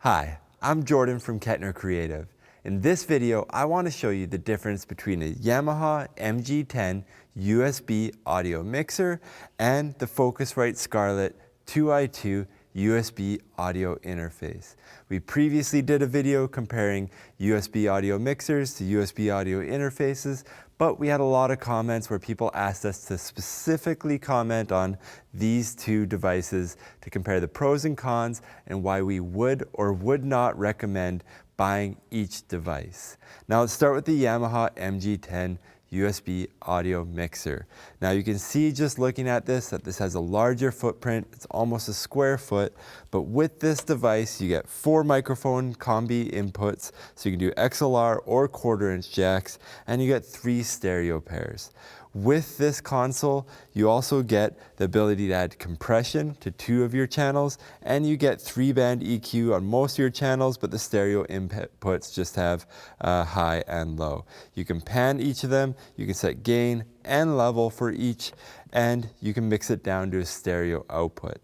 Hi, I'm Jordan from Kettner Creative. In this video, I want to show you the difference between a Yamaha MG10 USB audio mixer and the Focusrite Scarlett 2i2 USB audio interface. We previously did a video comparing USB audio mixers to USB audio interfaces, but we had a lot of comments where people asked us to specifically comment on these two devices to compare the pros and cons and why we would or would not recommend buying each device. Now let's start with the Yamaha MG10 USB audio mixer. Now you can see just looking at this that this has a larger footprint. It's almost a square foot, but with this device you get 4 microphone combi inputs, so you can do XLR or 1/4-inch jacks, and you get 3 stereo pairs. With this console, you also get the ability to add compression to 2 of your channels, and you get 3-band EQ on most of your channels, but the stereo inputs just have high and low. You can pan each of them, you can set gain and level for each, and you can mix it down to a stereo output.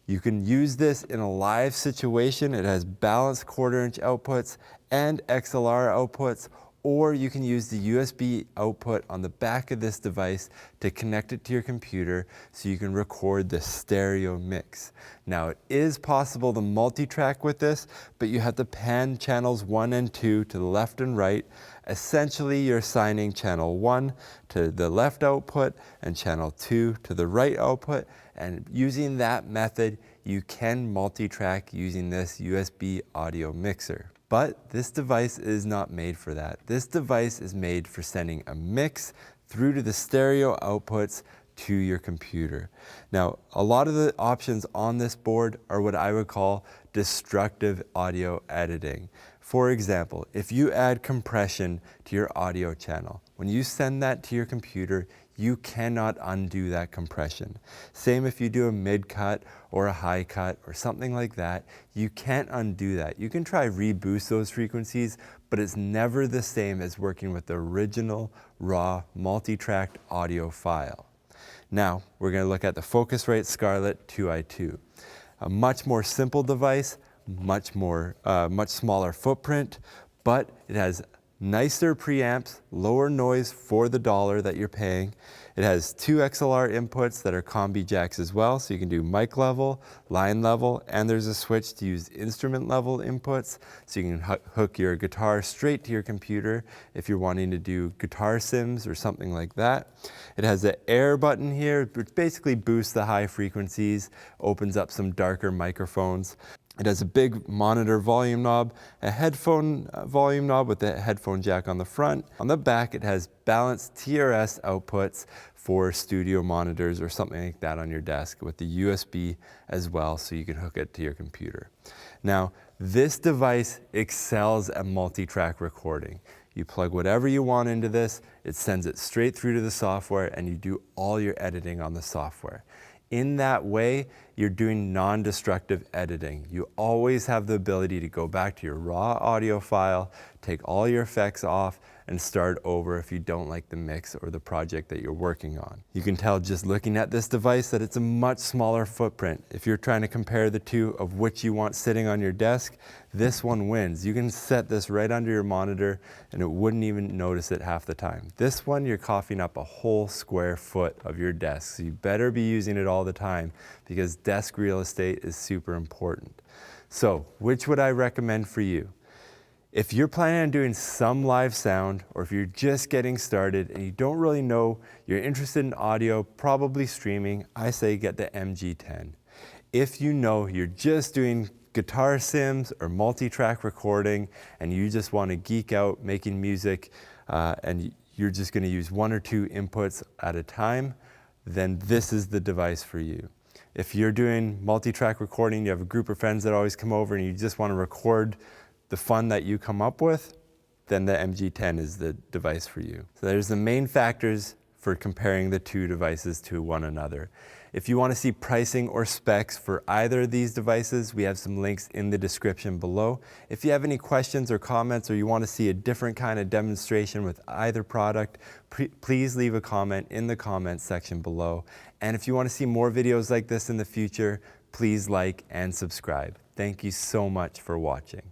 You can use this in a live situation. It has balanced 1/4-inch outputs and XLR outputs, or you can use the USB output on the back of this device to connect it to your computer so you can record the stereo mix. Now it is possible to multi-track with this, but you have to pan channels 1 and 2 to the left and right. Essentially you're assigning channel 1 to the left output and channel 2 to the right output, and using that method you can multi-track using this USB audio mixer. But this device is not made for that. This device is made for sending a mix through to the stereo outputs to your computer. Now, a lot of the options on this board are what I would call destructive audio editing. For example, if you add compression to your audio channel, when you send that to your computer, you cannot undo that compression. Same if you do a mid cut or a high cut or something like that, you can't undo that. You can try reboost those frequencies, but it's never the same as working with the original raw multi-tracked audio file. Now we're going to look at the Focusrite Scarlett 2i2. A much more simple device, much smaller footprint, but it has nicer preamps, lower noise for the dollar that you're paying. It has 2 XLR inputs that are combi jacks as well, so you can do mic level, line level, and there's a switch to use instrument level inputs, so you can hook your guitar straight to your computer if you're wanting to do guitar sims or something like that. It has the air button here, which basically boosts the high frequencies, opens up some darker microphones. It has a big monitor volume knob, a headphone volume knob with a headphone jack on the front. On the back, it has balanced TRS outputs for studio monitors or something like that on your desk, with the USB as well, so you can hook it to your computer. Now, this device excels at multi-track recording. You plug whatever you want into this, it sends it straight through to the software, and you do all your editing on the software. In that way, you're doing non-destructive editing. You always have the ability to go back to your raw audio file, take all your effects off, and start over if you don't like the mix or the project that you're working on. You can tell just looking at this device that it's a much smaller footprint. If you're trying to compare the two of which you want sitting on your desk, this one wins. You can set this right under your monitor and it wouldn't even notice it half the time. This one, you're coughing up a whole square foot of your desk, so you better be using it all the time because desk real estate is super important. So, which would I recommend for you? If you're planning on doing some live sound, or if you're just getting started and you don't really know, you're interested in audio, probably streaming, I say get the MG10. If you know you're just doing guitar sims or multi-track recording and you just want to geek out making music and you're just going to use 1 or 2 inputs at a time, then this is the device for you. If you're doing multi-track recording, you have a group of friends that always come over and you just want to record the fun that you come up with, then the MG10 is the device for you. So there's the main factors for comparing the two devices to one another. If you want to see pricing or specs for either of these devices, we have some links in the description below. If you have any questions or comments, or you want to see a different kind of demonstration with either product, please leave a comment in the comments section below. And if you want to see more videos like this in the future, please like and subscribe. Thank you so much for watching.